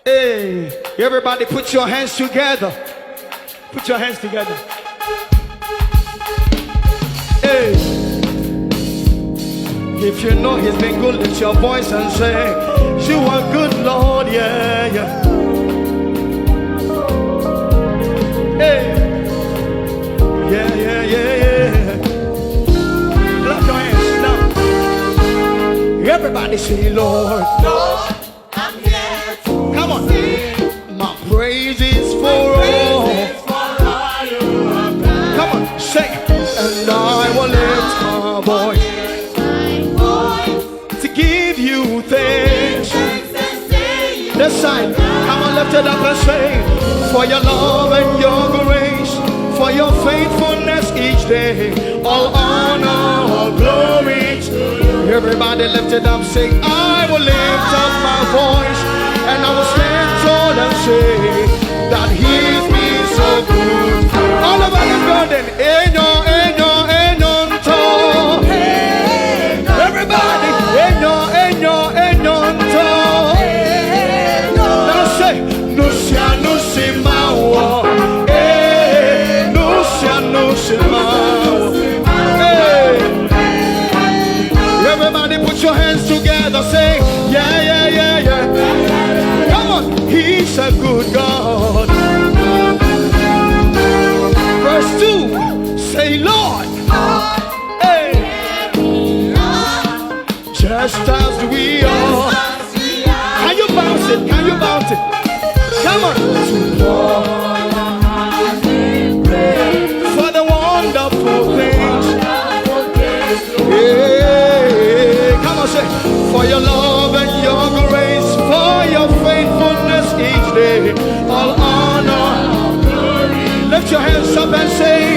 Hey, everybody put your hands together. Put your hands together. Hey, if you know he's been good, lift your voice and say, you are good, Lord, yeah, yeah. Hey, yeah, yeah, yeah, yeah. Clap your hands now. Everybody say, Lord, Lord, I'm here to come on. sing My praises for all. praises for all you have done. Come on, say, and I will lift my voice to give you thanks. Thanks and say you This side, come on, lift it up and say, for your love and your grace, for your faithfulness each day, all honor, all glory to you. Everybody lift it up, say, I will lift up my voice, and I will stand tall and say, that he's been so good. All over the building, enyo, enyo, enyo, nto. Everybody, enyo, enyo, enyo, nto. Now say, nusia, nusi, mawo. Nusia, nusi, mawo. Everybody put your hands together, say, yeah, yeah, yeah, yeah. Come on, he's a good God. Verse 2, say, Lord, hey, just as we are. Can you bounce it? Can you bounce it? Come on. For the wonderful things. Yeah. Come on, say, for your love and your grace, for your faithfulness each day, all honor. Lift your hands up and say,